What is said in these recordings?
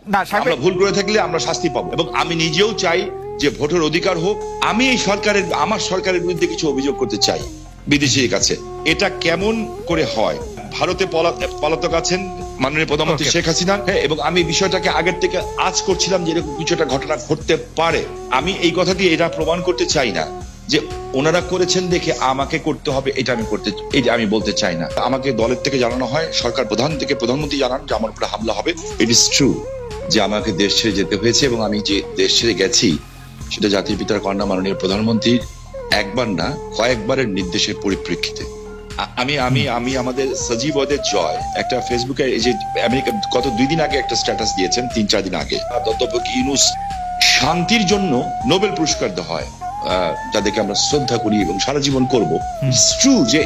না, আমরা ভুল করে থাকলে আমরা শাস্তি পাবো, এবং আমি নিজেও চাই যে ভোটের অধিকার হোক। আমি এই আমার সরকারের বিরুদ্ধে কিছু অভিযোগ করতে চাই বিদেশির কাছে। এটা কেমন করে হয়? ভারতে পলাতক আছেন মাননীয় প্রধানমন্ত্রী শেখ হাসিনা, এবং আমি বিষয়টাকে আগের থেকে আজ করছিলাম যে এরকম কিছু একটা ঘটনা ঘটতে পারে। আমি এই কথা দিয়ে এটা প্রমাণ করতে চাই না যে ওনারা করেছেন দেখে আমাকে করতে হবে, এটা আমি বলতে চাই না। আমাকে দলের থেকে জানানো হয়, সরকার প্রধান থেকে প্রধানমন্ত্রী জানান যে আমার উপরে হামলা হবে। ইট ইজ ট্রু যে আমাকে দেশ ছেড়ে যেতে হয়েছে, এবং আমি যে দেশ ছেড়ে গেছি সেটা জাতির পিতার কন্যা মাননীয় প্রধানমন্ত্রীর একবার না কয়েকবারের নির্দেশের পরিপ্রেক্ষিতে। আমি আমি আমি আমাদের সজীব ওদের জয় একটা ফেসবুকে, এই যে আমেরিকা গত 2 দিন আগে একটা স্ট্যাটাস দিয়েছেন, 3-4 দিন আগে, অধ্যাপক ইউনূস শান্তির জন্য নোবেল পুরস্কার দেওয়া হয়, যাদেরকে আমরা শ্রদ্ধা করি এবং সারা জীবন করবো। ট্রু যে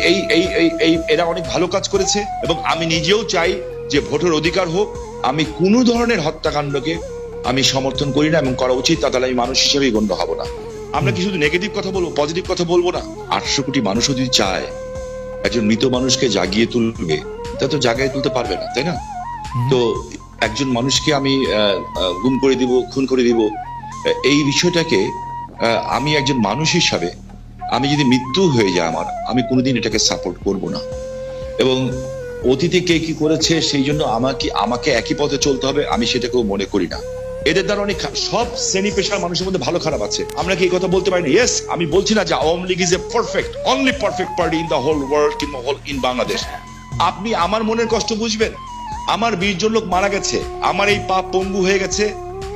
এরা অনেক ভালো কাজ করেছে, এবং আমি নিজেও চাই যে ভোটের অধিকার হোক। আমি কোনো ধরনের হত্যাকাণ্ডকে আমি সমর্থন করি না, এবং করা উচিত, তাহলে আমি মানুষ হিসেবেই গণ্য হব না। আমরা কি শুধু নেগেটিভ কথা বলবো, পজিটিভ কথা বলবো না? 800 কোটি মানুষও যদি চায় একজন মৃত মানুষকে জাগিয়ে তুলবে, তা তো জাগায় তুলতে পারবে না, তাই না? তো একজন মানুষকে আমি গুম করে দিব, খুন করে দিব, এই বিষয়টাকে আমি একজন মানুষ হিসাবে, আমি যদি মৃত্যু হয়ে যায় আমার, আমি কোনোদিন এটাকে সাপোর্ট করব না। এবং অতীতে কে কি করেছে সেই জন্য আমাকে একই পথে চলতে হবে, আমি সেটাকেও মনে করি না। এদের দ্বারা অনেক সব শ্রেণী পেশার মানুষের মধ্যে ভালো খারাপ আছে, আমরা কি এই কথা বলতে পারি না? ইয়েস, আমি বলছি না যে Awami League is a only perfect party in the whole world কিংবা ইন বাংলাদেশ। আপনি আমার মনের কষ্ট বুঝবেন। আমার 20 জন লোক মারা গেছে, আমার এই পা পঙ্গু হয়ে গেছে,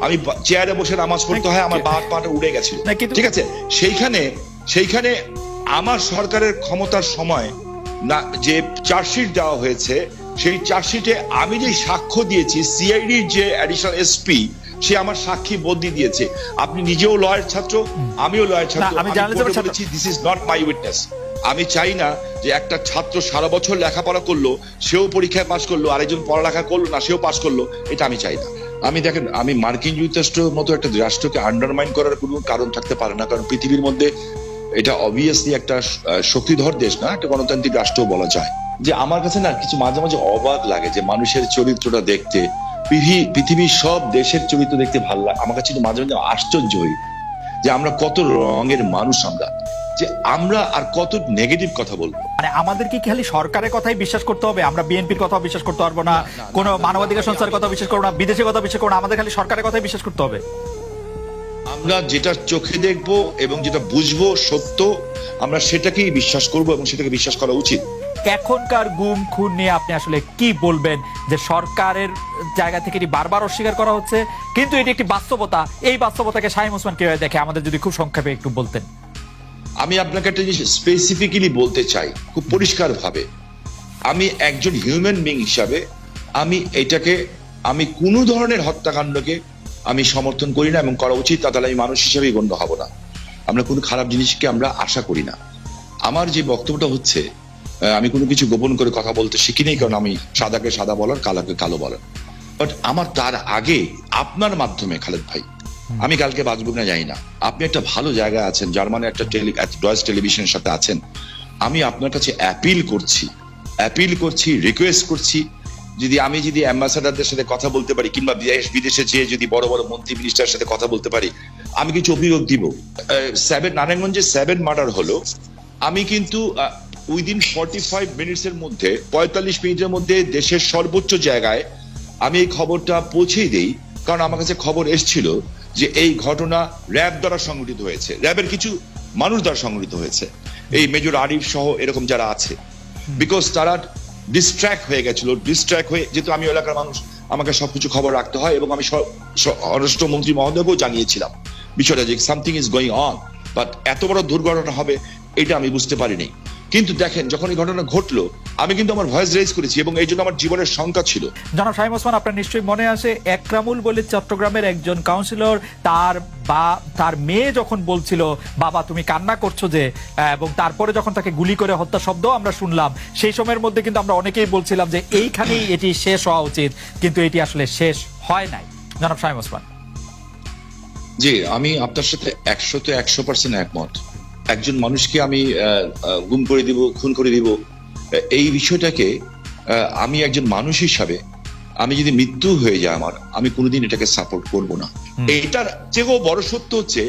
আমি চেয়ারে বসে নামাজ পড়তে হয়, আমার পাটা উড়ে গেছিল, ঠিক আছে? সেইখানে আমার সরকারের ক্ষমতার সময় না যে চার্জশিট দেওয়া হয়েছে, সেই চার্জশিটে আমি যে সাক্ষ্য দিয়েছি, সিআইডির যে অ্যাডিশনাল এসপি, সে আমার সাক্ষী বদলি দিয়েছে। আপনি নিজেও লয়ার ছাত্র, আমিও লয়ার ছাত্র, আমি বলেছি this is not my witness. আমি চাই না যে একটা ছাত্র সারা বছর লেখাপড়া করলো, সেও পরীক্ষায় পাশ করলো, আরেকজন পড়ালেখা করলো না, সেও পাশ করলো, এটা আমি চাই না। দেখেন, আমি মার্কিন যুক্তরাষ্ট্রের মতো একটা রাষ্ট্রকে আন্ডারমাইন করার কোনো কারণ থাকতে পারে না, কারণ পৃথিবীর মধ্যে এটা অবভিয়াসলি একটা শক্তিধর দেশ না, একটা গণতান্ত্রিক রাষ্ট্র বলা যায়। যে আমার কাছে না কিছু মাঝে মাঝে অবাক লাগে যে মানুষের চরিত্রটা দেখতে, পৃথিবীর সব দেশের চরিত্র দেখতে ভালো লাগে। আমার কাছে মাঝে মাঝে আশ্চর্য হই যে আমরা কত রঙের মানুষ, যে আমরা আর কত নেগেটিভ কথা বলবো। আমাদের কি খালি সরকারের কথাই বিশ্বাস করতে হবে? আমরা বিএনপির কথা বিশ্বাস করতে পারবো না, কোন মানবাধিকার সংস্থার কথা বিশ্বাস করবো না, বিদেশের কথা বিশ্বাস করবো না, আমাদের খালি সরকারের কথাই বিশ্বাস করতে হবে? আমরা যেটা চোখে দেখবো এবং যেটা বুঝবো সত্য, আমরা সেটাকেই বিশ্বাস করব, এবং সেটাকে বিশ্বাস করা উচিত। এখনকার গুম খুন নিয়ে আপনি আসলে কি বলবেন? যে সরকারের জায়গা থেকে এটি বারবার অস্বীকার করা হচ্ছে, কিন্তু এটি একটি বাস্তবতা। এই বাস্তবতাকে শাহীম ওসমান কিভাবে দেখে, আমাদের যদি খুব সংক্ষেপে একটু বলতেন। আমি আপনাকে একটা জিনিস স্পেসিফিক্যালি বলতে চাই খুব পরিষ্কার ভাবে। আমি একজন হিউম্যান বিং হিসাবে আমি কোনো ধরনের হত্যাকাণ্ডকে আমি সমর্থন করি না, এবং করা উচিত, তাহলে আমি মানুষ হিসেবেই গণ্য হব না। আমরা কোনো খারাপ জিনিসকে আমরা আশা করি না। আমার যে বক্তব্যটা হচ্ছে, আমি কোনো কিছু গোপন করে কথা বলতে শিখি নেই, কারণ আমি সাদাকে সাদা বলার, কালোকে কালো বলার। বাট আমার তার আগে আপনার মাধ্যমে, খালেদ ভাই, আমি কালকে বাঁচব না জানি না, আপনি একটা ভালো জায়গায় আছেন, জার্মানি একটা ডয়েচ টেলিভিশনের সাথে আছেন। আমি আপনার কাছে অ্যাপিল করছি, রিকোয়েস্ট করছি, যদি অ্যাম্বাসাডারদের সাথে কথা বলতে পারি, কিংবা বিদেশে যেয়ে যদি বড় বড় মন্ত্রী মিনিস্টারের সাথে কথা বলতে পারি, আমি কিছু অভিযোগ দিব। নারায়ণগঞ্জে 7 মার্ডার হলো, আমি কিন্তু উইদিন 45 মিনিটসের মধ্যে, 45 মিনিটের মধ্যে দেশের সর্বোচ্চ জায়গায় আমি এই খবরটা পৌঁছেই দেই, কারণ আমার কাছে খবর এসেছিল যে এই ঘটনা র্যাব দ্বারা সংগঠিত হয়েছে, র্যাবের কিছু মানুষ দ্বারা সংগঠিত হয়েছে, এই মেজর আরিফ সহ এরকম যারা আছে, বিকজ তারা ডিস্ট্র্যাক্ট হয়ে গেছিল। যেহেতু আমি এলাকার মানুষ, আমাকে সবকিছু খবর রাখতে হয়, এবং আমি স্বরাষ্ট্রমন্ত্রী মহোদয়কেও জানিয়েছিলাম বিষয়টা, যে something is going on, but এত বড় দুর্ঘটনা হবে এটা আমি বুঝতে পারিনি। কিন্তু দেখেন, যখন এই ঘটনা ঘটলো, আমি কিন্তু আমার ভয়েস রেজ করেছি, এবং এই জন্য আমার জীবনের শঙ্কা ছিল। জনাব শাহীম ওসমান, আপনার নিশ্চয়ই মনে আছে একরামুল বলে চট্টগ্রামের একজন কাউন্সিলর, তার মেয়ে যখন বলছিল বাবা তুমি কান্না করছো যে, এবং তারপরে যখন তাকে গুলি করে হত্যা শব্দ আমরা শুনলাম, সেই সময়ের মধ্যে কিন্তু আমরা অনেকেই বলছিলাম যে এইখানেই এটি শেষ হওয়া উচিত, কিন্তু এটি আসলে শেষ হয় নাই। জনাব শাহীম ওসমান। জি, আমি আপনার সাথে 100% একমত। একজন মানুষকে আমি গুম করে দিব, খুন করে দিব, এই বিষয়টাকে আমি একজন মানুষ হিসাবে আমি যদি মৃত্যু হয়ে যায় আমার, আমি কোনোদিন এটাকে সাপোর্ট করব না। এটার চেয়েও বড় সত্য হচ্ছে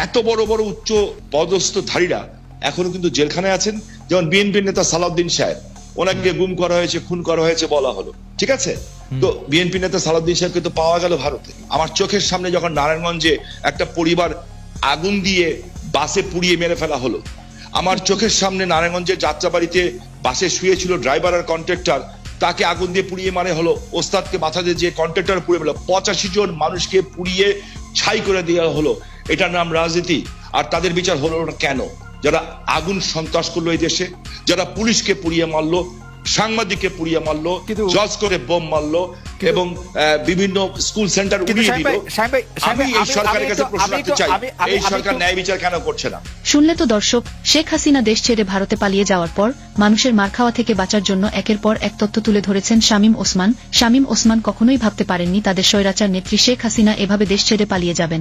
এত বড় বড় উচ্চ পদস্থধারীরা এখনো কিন্তু জেলখানায় আছেন। যেমন বিএনপির নেতা সালাউদ্দিন সাহেব, ওনাকে গুম করা হয়েছে, খুন করা হয়েছে বলা হলো, ঠিক আছে। তো বিএনপি নেতা সালাউদ্দিন সাহেবকে তো পাওয়া গেল ভারতে। আমার চোখের সামনে যখন নারায়ণগঞ্জে একটা পরিবার আগুন দিয়ে বাসে পুড়িয়ে মেরে ফেলা হলো, আমার চোখের সামনে নারায়ণগঞ্জের যাত্রাবাড়িতে বাসে শুয়েছিল ড্রাইভার আর কন্ট্রাক্টর, তাকে আগুন দিয়ে পুড়িয়ে মারে হলো। ওস্তাদকে মাথা দিয়ে যে কন্ট্রাক্টর পুড়িয়ে মেলো, 85 জন মানুষকে পুড়িয়ে ছাই করে দেওয়া হলো। এটার নাম রাজনীতি? আর তাদের বিচার হলো না কেন? যারা আগুন সন্ত্রাস করলো এই দেশে, যারা পুলিশকে পুড়িয়ে মারলো, সাংবাদিককে পুড়িয়ে মারলো, জজ করে বোম মারলো এবং বিভিন্ন স্কুল সেন্টার উড়িয়ে দিল। আমি এই সরকারের কাছে প্রশ্ন রাখতে চাই, এই সরকার ন্যায় বিচার কেন করছে না? শুনলে তো দর্শক, শেখ হাসিনা দেশ ছেড়ে ভারতে পালিয়ে যাওয়ার পর মানুষের মার খাওয়া থেকে বাঁচার জন্য একের পর এক তথ্য তুলে ধরেছেন শামীম ওসমান। শামীম ওসমান কখনোই ভাবতে পারেননি তাদের স্বৈরাচার নেত্রী শেখ হাসিনা এভাবে দেশ ছেড়ে পালিয়ে যাবেন।